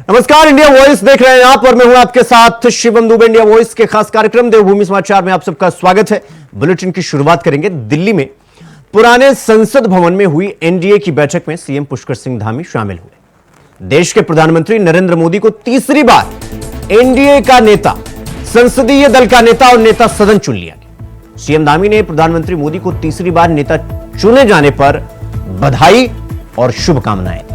नमस्कार, India voice देख रहे हैं आप और मैं हूं आपके साथ शिवम दुबे। इंडिया वॉइस के खास कार्यक्रम देवभूमि समाचार में आप सबका स्वागत है। बुलेटिन की शुरुआत करेंगे दिल्ली में पुराने संसद भवन में हुई एनडीए की बैठक में सीएम पुष्कर सिंह धामी शामिल हुए। देश के प्रधानमंत्री नरेंद्र मोदी को तीसरी बार एनडीए का नेता, संसदीय दल का नेता और नेता सदन चुन लिया गया। सीएम धामी ने प्रधानमंत्री मोदी को तीसरी बार नेता चुने जाने पर बधाई और शुभकामनाएं दी।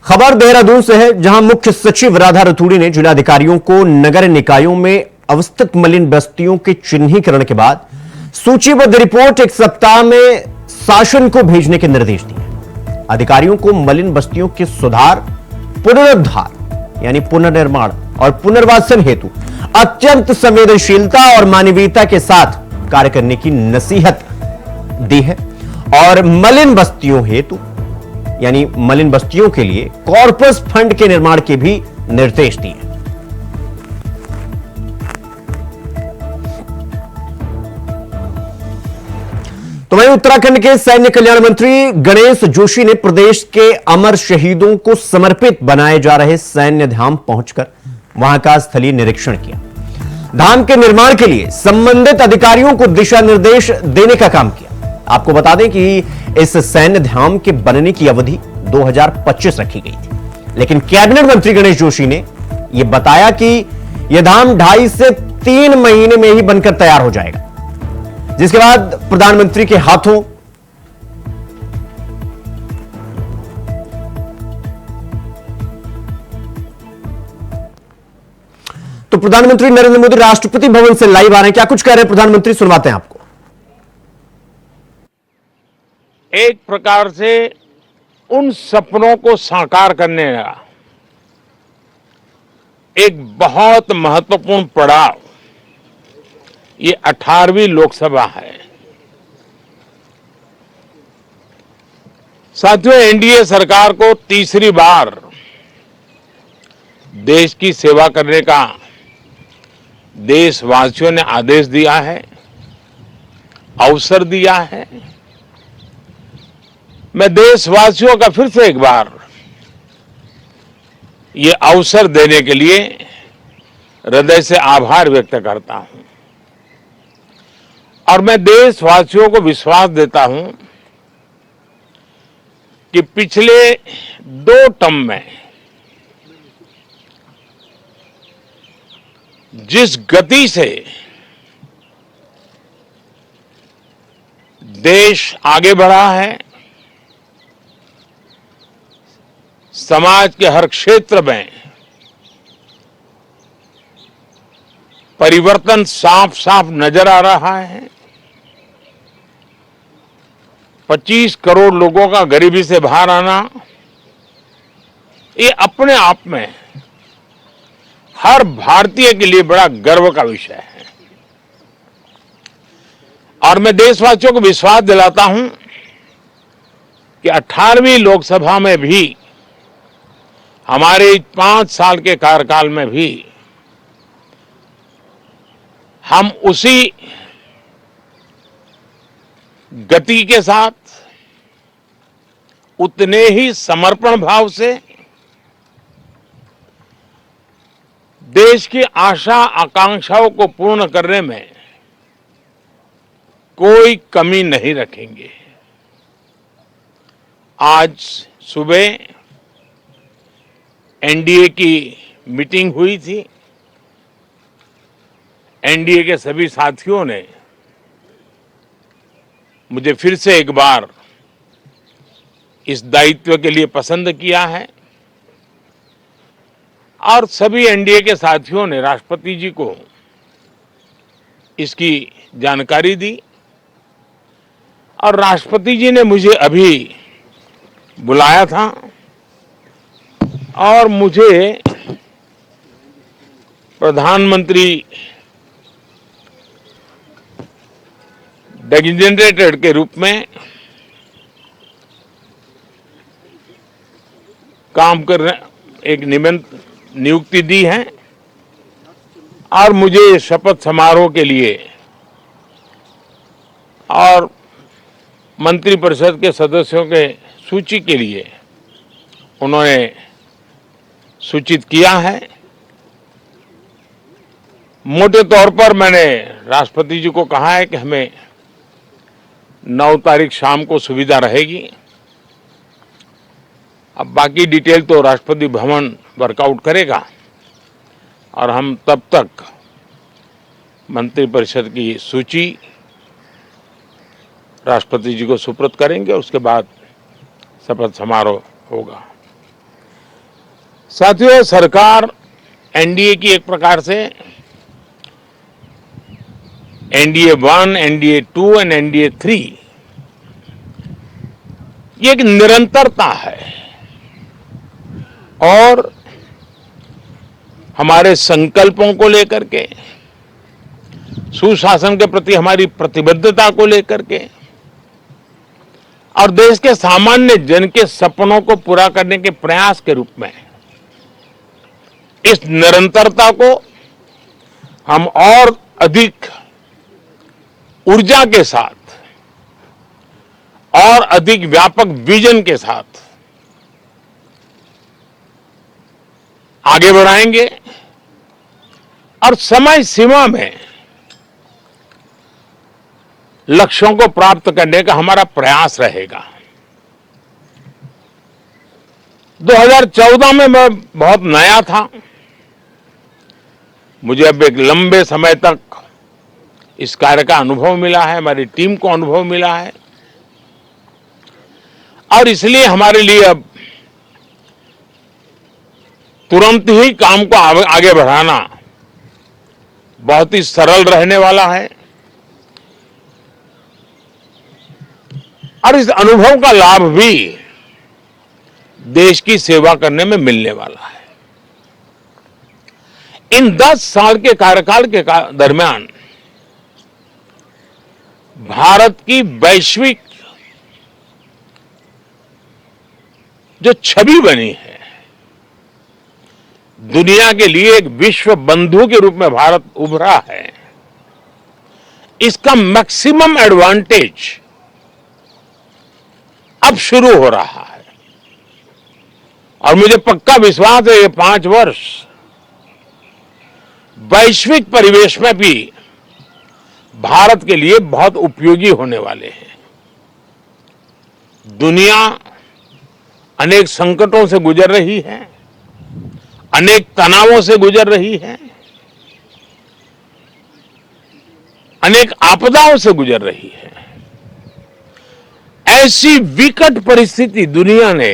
खबर देहरादून से है, जहां मुख्य सचिव राधा रतूड़ी ने जिलाधिकारियों को नगर निकायों में अवस्थित मलिन बस्तियों के चिन्हीकरण के बाद सूचीबद्ध रिपोर्ट एक सप्ताह में शासन को भेजने के निर्देश दिए। अधिकारियों को मलिन बस्तियों के सुधार, पुनरुद्धार यानी पुनर्निर्माण और पुनर्वासन हेतु अत्यंत संवेदनशीलता और मानवीयता के साथ कार्य करने की नसीहत दी है और मलिन बस्तियों हेतु यानी मलिन बस्तियों के लिए कॉर्पस फंड के निर्माण के भी निर्देश दिए। तो वहीं उत्तराखंड के सैन्य कल्याण मंत्री गणेश जोशी ने प्रदेश के अमर शहीदों को समर्पित बनाए जा रहे सैन्य धाम पहुंचकर वहां का स्थलीय निरीक्षण किया। धाम के निर्माण के लिए संबंधित अधिकारियों को दिशा निर्देश देने का काम किया। आपको बता दें कि इस सैन्य धाम के बनने की अवधि 2025 रखी गई थी, लेकिन कैबिनेट मंत्री गणेश जोशी ने यह बताया कि यह धाम 2.5 से 3 महीने में ही बनकर तैयार हो जाएगा, जिसके बाद प्रधानमंत्री के हाथों तो प्रधानमंत्री नरेंद्र मोदी राष्ट्रपति भवन से लाइव आ रहे हैं। क्या कुछ कह रहे हैं प्रधानमंत्री, सुनवाते हैं आपको। एक प्रकार से उन सपनों को साकार करने का एक बहुत महत्वपूर्ण पड़ाव ये 18वीं लोकसभा है। साथियों, एनडीए सरकार को तीसरी बार देश की सेवा करने का देशवासियों ने आदेश दिया है, अवसर दिया है। मैं देशवासियों का फिर से एक बार ये अवसर देने के लिए हृदय से आभार व्यक्त करता हूं और मैं देशवासियों को विश्वास देता हूं कि पिछले 2 टर्म में जिस गति से देश आगे बढ़ा है, समाज के हर क्षेत्र में परिवर्तन साफ साफ नजर आ रहा है। 25 करोड़ लोगों का गरीबी से बाहर आना, ये अपने आप में हर भारतीय के लिए बड़ा गर्व का विषय है और मैं देशवासियों को विश्वास दिलाता हूं कि 18वीं लोकसभा में भी, हमारे 5 साल के कार्यकाल में भी हम उसी गति के साथ, उतने ही समर्पण भाव से देश की आशा आकांक्षाओं को पूर्ण करने में कोई कमी नहीं रखेंगे। आज सुबह एनडीए की मीटिंग हुई थी। एनडीए के सभी साथियों ने मुझे फिर से एक बार इस दायित्व के लिए पसंद किया है और सभी एनडीए के साथियों ने राष्ट्रपति जी को इसकी जानकारी दी और राष्ट्रपति जी ने मुझे अभी बुलाया था और मुझे प्रधानमंत्री डेजिग्नेटेड के रूप में काम कर एक नियुक्ति दी है और मुझे शपथ समारोह के लिए और मंत्रिपरिषद के सदस्यों के सूची के लिए उन्होंने सूचित किया है। मोटे तौर पर मैंने राष्ट्रपति जी को कहा है कि हमें 9 तारीख शाम को सुविधा रहेगी। अब बाकी डिटेल तो राष्ट्रपति भवन वर्कआउट करेगा और हम तब तक मंत्रिपरिषद की सूची राष्ट्रपति जी को सुपुर्द करेंगे। उसके बाद शपथ समारोह होगा। साथियों, सरकार एनडीए की एक प्रकार से एनडीए 1, एनडीए 2 और एनडीए 3 ये एक निरंतरता है और हमारे संकल्पों को लेकर के, सुशासन के प्रति हमारी प्रतिबद्धता को लेकर के और देश के सामान्य जन के सपनों को पूरा करने के प्रयास के रूप में इस निरंतरता को हम और अधिक ऊर्जा के साथ और अधिक व्यापक विजन के साथ आगे बढ़ाएंगे और समय सीमा में लक्ष्यों को प्राप्त करने का हमारा प्रयास रहेगा। 2014 में मैं बहुत नया था। मुझे अब एक लंबे समय तक इस कार्य का अनुभव मिला है, हमारी टीम को अनुभव मिला है और इसलिए हमारे लिए अब तुरंत ही काम को आगे बढ़ाना बहुत ही सरल रहने वाला है और इस अनुभव का लाभ भी देश की सेवा करने में मिलने वाला है। इन 10 साल के कार्यकाल के दरमियान भारत की वैश्विक जो छवि बनी है, दुनिया के लिए एक विश्व बंधु के रूप में भारत उभरा है, इसका मैक्सिमम एडवांटेज अब शुरू हो रहा है और मुझे पक्का विश्वास है ये 5 वर्ष वैश्विक परिवेश में भी भारत के लिए बहुत उपयोगी होने वाले हैं। दुनिया अनेक संकटों से गुजर रही है, अनेक तनावों से गुजर रही है, अनेक आपदाओं से गुजर रही है। ऐसी विकट परिस्थिति दुनिया ने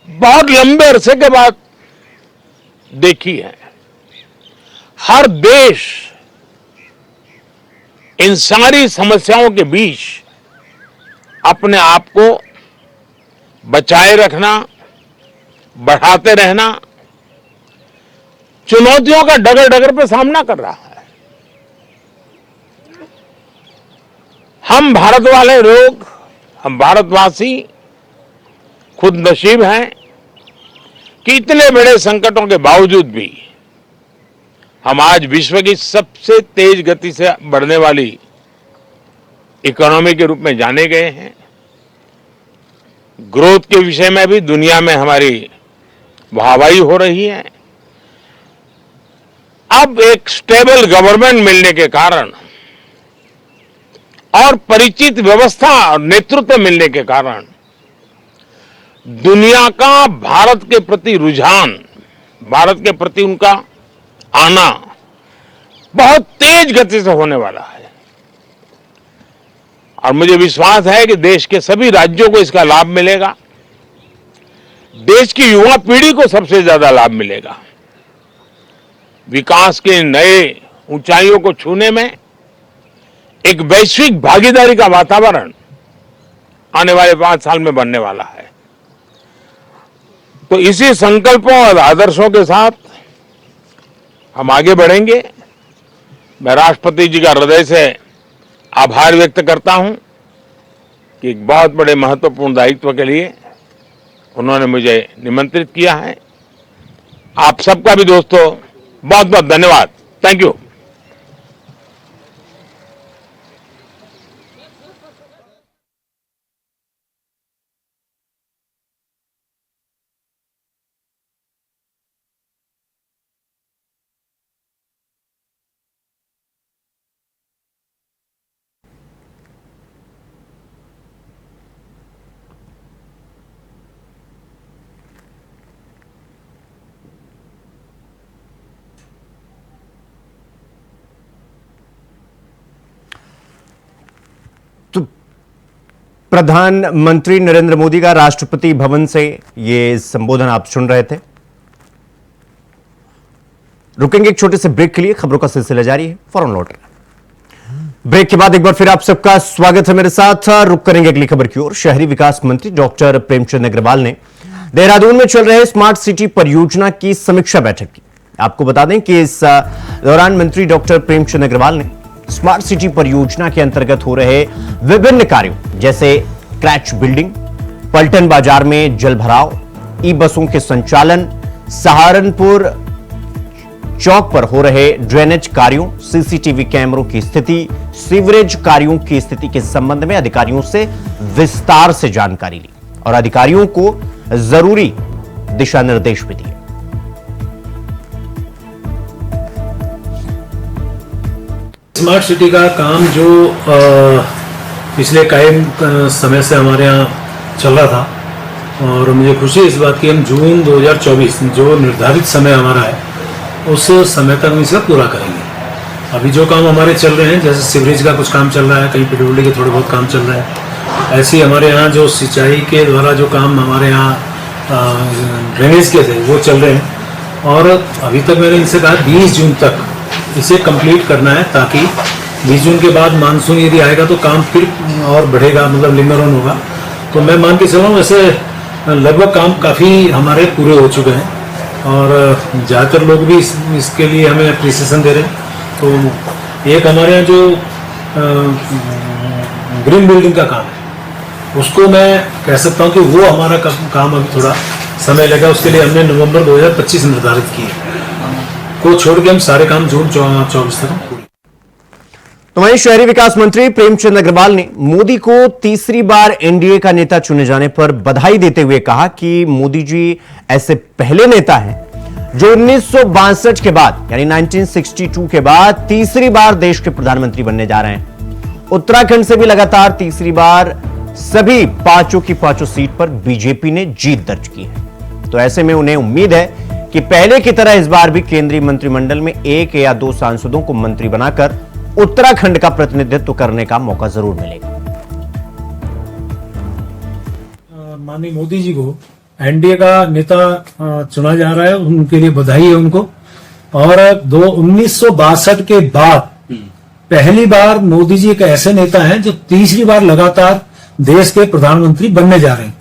बहुत लंबे अरसे के बाद देखी है। हर देश इन सारी समस्याओं के बीच अपने आप को बचाए रखना, बढ़ाते रहना, चुनौतियों का डगर डगर पे सामना कर रहा है। हम भारत वाले लोग, हम भारतवासी खुद नसीब हैं कि इतने बड़े संकटों के बावजूद भी हम आज विश्व की सबसे तेज गति से बढ़ने वाली इकोनॉमी के रूप में जाने गए हैं। ग्रोथ के विषय में भी दुनिया में हमारी वाहवाही हो रही है। अब एक स्टेबल गवर्नमेंट मिलने के कारण और परिचित व्यवस्था और नेतृत्व मिलने के कारण दुनिया का भारत के प्रति रुझान, भारत के प्रति उनका आना बहुत तेज गति से होने वाला है और मुझे विश्वास है कि देश के सभी राज्यों को इसका लाभ मिलेगा। देश की युवा पीढ़ी को सबसे ज्यादा लाभ मिलेगा। विकास के नए ऊंचाइयों को छूने में एक वैश्विक भागीदारी का वातावरण आने वाले 5 साल में बनने वाला है। तो इसी संकल्पों और आदर्शों के साथ हम आगे बढ़ेंगे। मैं राष्ट्रपति जी का हृदय से आभार व्यक्त करता हूं कि एक बहुत बड़े महत्वपूर्ण दायित्व के लिए उन्होंने मुझे निमंत्रित किया है आप सबका भी दोस्तों बहुत बहुत धन्यवाद। Thank you. तो प्रधानमंत्री नरेंद्र मोदी का राष्ट्रपति भवन से ये संबोधन आप सुन रहे थे। रुकेंगे एक छोटे से ब्रेक के लिए, खबरों का सिलसिला जारी है, फौरन लौट रहे हैं। ब्रेक के बाद एक बार फिर आप सबका स्वागत है मेरे साथ। रुक करेंगे अगली खबर की ओर। शहरी विकास मंत्री डॉक्टर प्रेमचंद अग्रवाल ने देहरादून में चल रहे स्मार्ट सिटी परियोजना की समीक्षा बैठक की। आपको बता दें कि इस दौरान मंत्री डॉक्टर प्रेमचंद अग्रवाल ने स्मार्ट सिटी परियोजना के अंतर्गत हो रहे विभिन्न कार्यों जैसे क्रैच बिल्डिंग, पलटन बाजार में जल भराव, ई बसों के संचालन, सहारनपुर चौक पर हो रहे ड्रेनेज कार्यों, सीसीटीवी कैमरों की स्थिति, सीवरेज कार्यों की स्थिति के संबंध में अधिकारियों से विस्तार से जानकारी ली और अधिकारियों को जरूरी दिशा निर्देश भी दिए। स्मार्ट सिटी का काम जो पिछले कई समय से हमारे यहाँ चल रहा था और मुझे खुशी है इस बात की हम जून 2024 जो निर्धारित समय हमारा है उस समय तक हम इसे पूरा करेंगे। अभी जो काम हमारे चल रहे हैं जैसे सीवरेज का कुछ काम चल रहा है, कहीं पीडब्ल्यूडी के थोड़े बहुत काम चल रहे हैं, ऐसे ही हमारे यहाँ जो सिंचाई के द्वारा जो काम हमारे यहाँ ड्रेनेज के थे वो चल रहे हैं और अभी तक मैंने इनसे कहा 20 जून तक इसे कंप्लीट करना है ताकि 20 जून के बाद मानसून यदि आएगा तो काम फिर और बढ़ेगा, मतलब लिंगर ऑन होगा। तो मैं मान के चल रहा हूँ वैसे लगभग काम काफ़ी हमारे पूरे हो चुके हैं और ज़्यादातर लोग भी इसके लिए हमें अप्रिसिएशन दे रहे हैं। तो एक हमारे यहाँ जो ग्रीन बिल्डिंग का काम है उसको मैं कह सकता हूँ कि वो हमारा काम अभी थोड़ा समय लगा। उसके लिए हमने नवंबर 2025 निर्धारित किए को छोड़ के हम सारे काम जून 24 तक पूरे। तो वहीं शहरी विकास मंत्री प्रेमचंद अग्रवाल ने मोदी को तीसरी बार एनडीए का नेता चुने जाने पर बधाई देते हुए कहा कि मोदी जी ऐसे पहले नेता हैं जो 1962 के बाद यानी 1962 के बाद तीसरी बार देश के प्रधानमंत्री बनने जा रहे हैं। उत्तराखंड से भी लगातार तीसरी बार सभी पांचों की पांचों सीट पर बीजेपी ने जीत दर्ज की है। तो ऐसे में उन्हें उम्मीद है कि पहले की तरह इस बार भी केंद्रीय मंत्रिमंडल में 1 या 2 सांसदों को मंत्री बनाकर उत्तराखंड का प्रतिनिधित्व करने का मौका जरूर मिलेगा। माननीय मोदी जी को एनडीए का नेता चुना जा रहा है, उनके लिए बधाई है उनको। और 1962 के बाद पहली बार मोदी जी एक ऐसे नेता हैं जो तीसरी बार लगातार देश के प्रधानमंत्री बनने जा रहे हैं।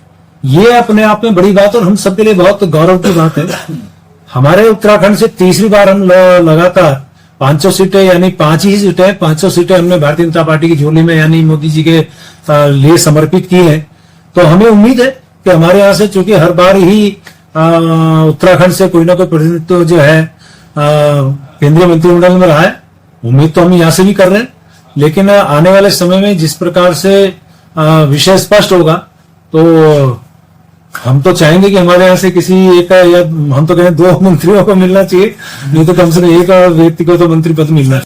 ये अपने आप में बड़ी बात और हम सबके लिए बहुत गौरव की बात है। हमारे उत्तराखंड से तीसरी बार हम लगातार 500 सीटें यानी 5 ही सीटें 500 सीटें हमने भारतीय जनता पार्टी की झोली में यानी मोदी जी के लिए समर्पित की है। तो हमें उम्मीद है कि हमारे यहाँ से चूंकि हर बार ही उत्तराखंड से कोई ना कोई प्रतिनिधित्व जो है केंद्रीय मंत्रिमंडल में रहा है, उम्मीद तो हम यहाँ से भी कर रहे हैं। लेकिन आने वाले समय में जिस प्रकार से विषय स्पष्ट होगा तो हम तो चाहेंगे कि हमारे यहाँ से किसी एक या हम तो कहें 2 मंत्रियों को मिलना चाहिए, नहीं तो कम से कम एक व्यक्ति को तो मंत्री पद मिलना चाहिए।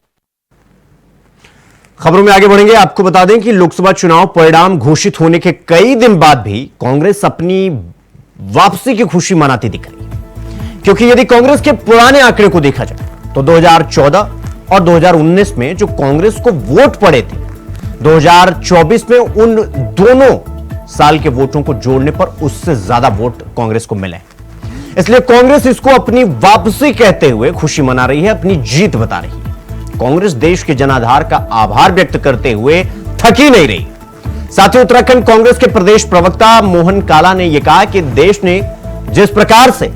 खबरों में आगे बढ़ेंगे। आपको बता दें कि लोकसभा चुनाव परिणाम घोषित होने के कई दिन बाद भी कांग्रेस अपनी वापसी की खुशी मनाती दिख रही है, क्योंकि यदि कांग्रेस के पुराने आंकड़े को देखा जाए तो 2014 और 2019 में जो कांग्रेस को वोट पड़े थे, 2024 में उन दोनों साल के वोटों को जोड़ने पर उससे ज्यादा वोट कांग्रेस को मिले। इसलिए कांग्रेस इसको अपनी वापसी कहते हुए खुशी मना रही है, अपनी जीत बता रही है। कांग्रेस देश के जनाधार का आभार व्यक्त करते हुए थकी नहीं रही। साथ ही उत्तराखंड कांग्रेस के प्रदेश प्रवक्ता मोहन काला ने यह कहा कि देश ने जिस प्रकार से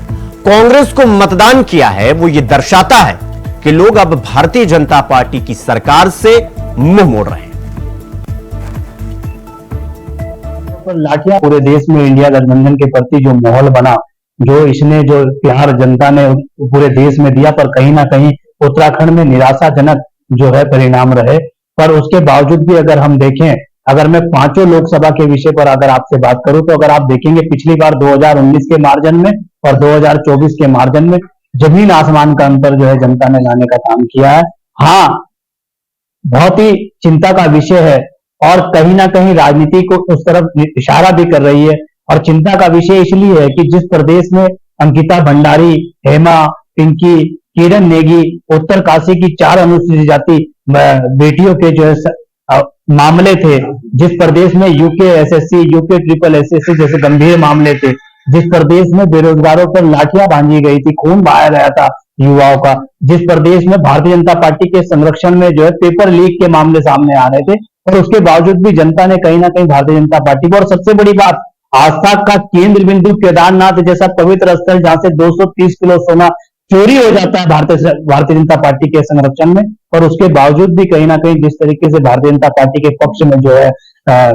कांग्रेस को मतदान किया है वो ये दर्शाता है कि लोग अब भारतीय जनता पार्टी की सरकार से मुंह मोड़ रहे हैं। लाठियां पूरे देश में इंडिया गठबंधन के प्रति जो माहौल बना जो इसने जो प्यार जनता ने पूरे देश में दिया, पर कहीं ना कहीं उत्तराखंड में निराशाजनक जो है परिणाम रहे। पर उसके बावजूद भी अगर हम देखें, अगर मैं पांचों लोकसभा के विषय पर अगर आपसे बात करूं, तो अगर आप देखेंगे पिछली बार 2019 के मार्जिन में और 2024 के मार्जिन में जमीन आसमान का अंतर जो है जनता ने लाने का काम किया है। हाँ, बहुत ही चिंता का विषय है और कहीं ना कहीं राजनीति को उस तरफ इशारा भी कर रही है। और चिंता का विषय इसलिए है कि जिस प्रदेश में अंकिता भंडारी, हेमा, पिंकी, किरण नेगी, उत्तरकाशी की 4 अनुसूचित जाति बेटियों के जो है मामले थे, जिस प्रदेश में UK SSC, UK triple SSC जैसे गंभीर मामले थे, जिस प्रदेश में बेरोजगारों पर लाठियां बांधी गई थी, खून बहाया गया था युवाओं का, जिस प्रदेश में भारतीय जनता पार्टी के संरक्षण में जो है पेपर लीक के मामले सामने आ रहे थे, और उसके बावजूद भी जनता ने कहीं ना कहीं भारतीय जनता पार्टी को, और सबसे बड़ी बात, आस्था का केंद्र बिंदु केदारनाथ जैसा पवित्र स्थल जहां से 230 किलो सोना चोरी हो जाता है भारतीय जनता पार्टी के संरक्षण में, और उसके बावजूद भी कहीं ना कहीं जिस तरीके से भारतीय जनता पार्टी के पक्ष में जो है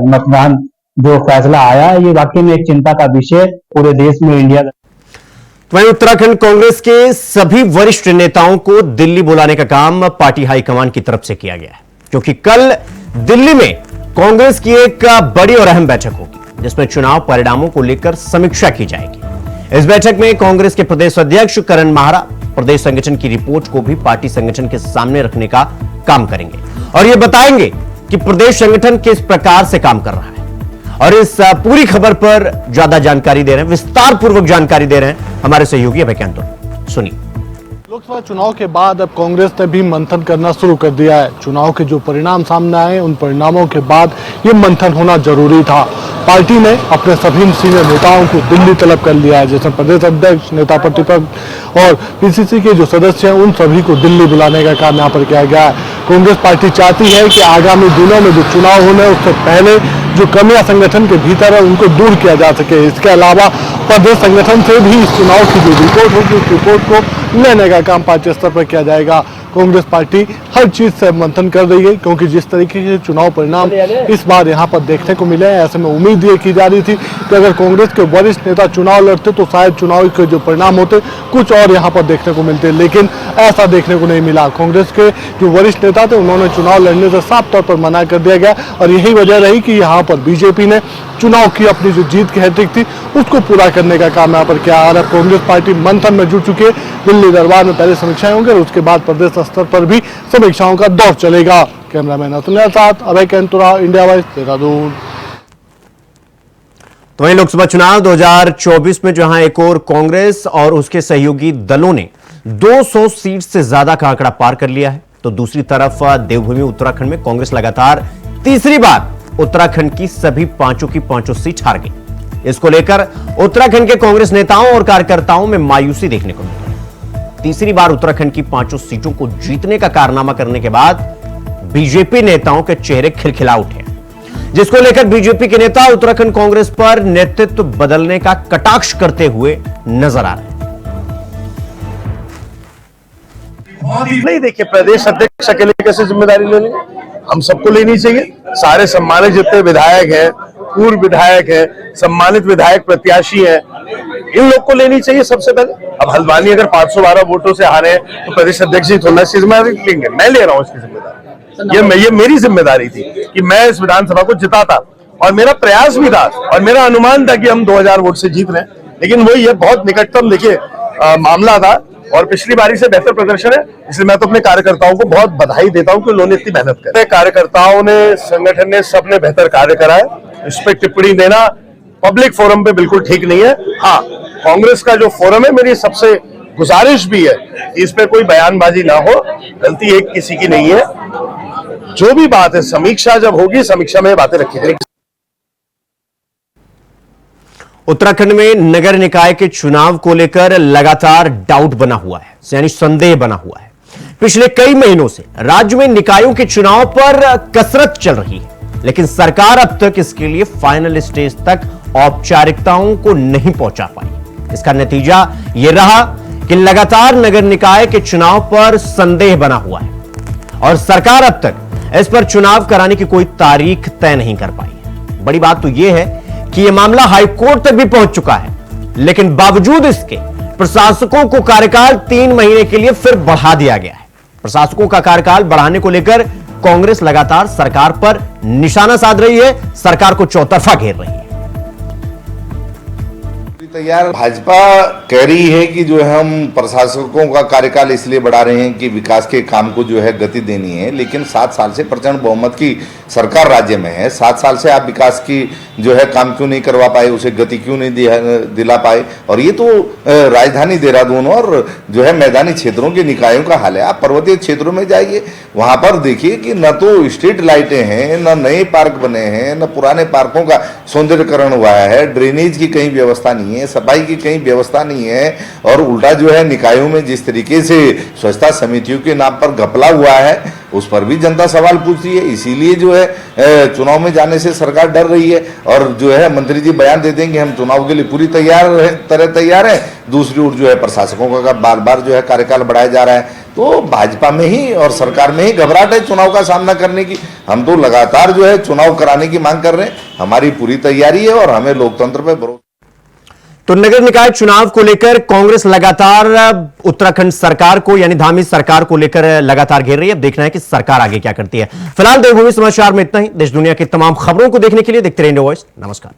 मतदान जो फैसला आया है, ये वाकई में एक चिंता का विषय पूरे देश में, इंडिया का। वहीं उत्तराखंड कांग्रेस के सभी वरिष्ठ नेताओं को दिल्ली बुलाने का काम पार्टी हाईकमान की तरफ से किया गया है, क्योंकि कल दिल्ली में कांग्रेस की एक बड़ी और अहम बैठक होगी, जिसमें चुनाव परिणामों को लेकर समीक्षा की जाएगी। इस बैठक में कांग्रेस के प्रदेश अध्यक्ष करण माहरा प्रदेश संगठन की रिपोर्ट को भी पार्टी संगठन के सामने रखने का काम करेंगे और यह बताएंगे कि प्रदेश संगठन किस प्रकार से काम कर रहा है। और इस पूरी खबर पर ज्यादा जानकारी दे रहे हैं, विस्तार पूर्वक जानकारी दे रहे हैं हमारे सहयोगी अभय कैंतुर। सुनिए। लोकसभा चुनाव के बाद अब कांग्रेस ने भी मंथन करना शुरू कर दिया है। चुनाव के जो परिणाम सामने आए, उन परिणामों के बाद ये मंथन होना जरूरी था। पार्टी ने अपने सभी सीनियर नेताओं को दिल्ली तलब कर लिया है, जैसे प्रदेश अध्यक्ष, नेता प्रतिपक्ष और पीसीसी के जो सदस्य हैं, उन सभी को दिल्ली बुलाने का काम यहाँ पर किया गया है। कांग्रेस पार्टी चाहती है कि आगामी दिनों में जो चुनाव होने हैं, उससे पहले जो कमियां संगठन के भीतर है, उनको दूर किया जा सके। इसके अलावा प्रदेश संगठन से भी इस चुनाव की जो रिपोर्ट होगी, उस रिपोर्ट को लेने का काम पार्टी स्तर पर किया जाएगा। कांग्रेस पार्टी हर चीज से मंथन कर रही है, क्योंकि जिस तरीके के चुनाव परिणाम इस बार यहाँ पर देखने को मिले हैं, ऐसे में उम्मीद ये की जा रही थी कि अगर कांग्रेस के वरिष्ठ नेता चुनाव लड़ते तो शायद चुनाव के जो परिणाम होते कुछ और यहाँ पर देखने को मिलते, लेकिन ऐसा देखने को नहीं मिला। कांग्रेस के जो वरिष्ठ नेता थे, उन्होंने चुनाव लड़ने से साफ तौर पर मना कर दिया गया और यही वजह रही कि यहाँ पर बीजेपी ने चुनाव की अपनी जो जीत की हैट्रिक थी, उसको पूरा करने का काम यहाँ पर किया। और अब कांग्रेस पार्टी मंथन में जुट चुकी है। दिल्ली दरबार में पहले समीक्षाएं होंगी और उसके बाद प्रदेश स्तर पर भी समीक्षाओं का दौर चलेगा। कैमरामैन अतुल के साथ अभय कैंतुरा, इंडिया वाइज, देहरादून। तो वहीं लोकसभा चुनाव 2024 में जहां एक और कांग्रेस और उसके सहयोगी दलों ने 200 सीट से ज्यादा का आंकड़ा पार कर लिया है, तो दूसरी तरफ देवभूमि उत्तराखंड में कांग्रेस लगातार तीसरी बार उत्तराखंड की सभी पांचों की पांचों सीट हार गई। इसको लेकर उत्तराखंड के कांग्रेस नेताओं और कार्यकर्ताओं में मायूसी देखने को मिली। तीसरी बार उत्तराखंड की पांचों सीटों को जीतने का कारनामा करने के बाद बीजेपी नेताओं के चेहरे खिलखिला उठे, जिसको लेकर बीजेपी के नेता उत्तराखंड कांग्रेस पर नेतृत्व बदलने का कटाक्ष करते हुए नजर आ रहे हैं। नहीं, देखिए, प्रदेश अध्यक्ष अकेले कैसे जिम्मेदारी ले लें? हम सबको लेनी चाहिए। सारे सम्मानित जितने विधायक हैं, पूर्व विधायक हैं, सम्मानित विधायक प्रत्याशी हैं, इन लोग को लेनी चाहिए सबसे पहले। अब हल्द्वानी अगर 512 वोटों से हारे हैं, तो प्रदेश अध्यक्ष जी थोड़ा सी जिम्मेदारी लेंगे। मैं ले रहा हूँ इसकी जिम्मेदारी। ये मेरी जिम्मेदारी थी कि मैं इस विधानसभा को जिताता, और मेरा प्रयास भी था और मेरा अनुमान था कि हम 2000 वोट से जीत रहे हैं। लेकिन वही ये बहुत निकटतम देखिए मामला था और पिछली बारी से बेहतर प्रदर्शन है, इसलिए मैं तो अपने कार्यकर्ताओं को बहुत बधाई देता हूं कि उन्होंने इतनी मेहनत करी। कार्यकर्ताओं ने, संगठन ने, सबने बेहतर कार्य करा है। इस पर टिप्पणी देना पब्लिक फोरम पे बिल्कुल ठीक नहीं है। हाँ, कांग्रेस का जो फोरम है, मेरी सबसे गुजारिश भी है कि इस पे कोई बयानबाजी ना हो, गलती एक किसी की नहीं है। जो भी बात है, समीक्षा जब होगी, समीक्षा में बातें रखी जाएगी। उत्तराखंड में नगर निकाय के चुनाव को लेकर लगातार डाउट बना हुआ है, यानी संदेह बना हुआ है। पिछले कई महीनों से राज्य में निकायों के चुनाव पर कसरत चल रही है, लेकिन सरकार अब तक इसके लिए फाइनल स्टेज तक औपचारिकताओं को नहीं पहुंचा पाई। इसका नतीजा यह रहा कि लगातार नगर निकाय के चुनाव पर संदेह बना हुआ है और सरकार अब तक इस पर चुनाव कराने की कोई तारीख तय नहीं कर पाई है। बड़ी बात तो यह है कि यह मामला हाईकोर्ट तक भी पहुंच चुका है, लेकिन बावजूद इसके प्रशासकों को कार्यकाल 3 महीने के लिए फिर बढ़ा दिया गया है। प्रशासकों का कार्यकाल बढ़ाने को लेकर कांग्रेस लगातार सरकार पर निशाना साध रही है, सरकार को चौतरफा घेर रही है। तैयार भाजपा कह रही है कि जो है हम प्रशासकों का कार्यकाल इसलिए बढ़ा रहे हैं कि विकास के काम को जो है गति देनी है, लेकिन 7 साल से प्रचंड बहुमत की सरकार राज्य में है। 7 साल से आप विकास की जो है काम क्यों नहीं करवा पाए, उसे गति क्यों नहीं दिला पाए। और ये तो राजधानी देहरादून और जो है मैदानी क्षेत्रों के निकायों का हाल है। आप पर्वतीय क्षेत्रों में जाइए, वहां पर देखिए कि न तो स्ट्रीट लाइटें हैं, न नए पार्क बने हैं, न पुराने पार्कों का सौंदर्यकरण हुआ है, ड्रेनेज की कहीं व्यवस्था नहीं है, सफाई की कहीं व्यवस्था नहीं है। और उल्टा जो है निकायों में जिस तरीके से स्वच्छता समितियों के नाम पर घपला हुआ है, उस पर भी जनता सवाल पूछती है। इसीलिए जो है चुनाव में जाने से सरकार डर रही है। और जो है मंत्री जी बयान दे देंगे हम चुनाव के लिए पूरी तैयार है। दूसरी ओर जो है प्रशासकों का बार बार जो है कार्यकाल बढ़ाया जा रहा है। तो भाजपा में ही और सरकार में ही घबराहट है चुनाव का सामना करने की। हम तो लगातार जो है चुनाव कराने की मांग कर रहे हैं, हमारी पूरी तैयारी है और हमें लोकतंत्र पर भरोसा। तो नगर निकाय चुनाव को लेकर कांग्रेस लगातार उत्तराखंड सरकार को यानी धामी सरकार को लेकर लगातार घेर रही है। अब देखना है कि सरकार आगे क्या करती है। फिलहाल देवभूमि समाचार में इतना ही। देश दुनिया की तमाम खबरों को देखने के लिए देखते रहिए इंडिया वॉइस। नमस्कार।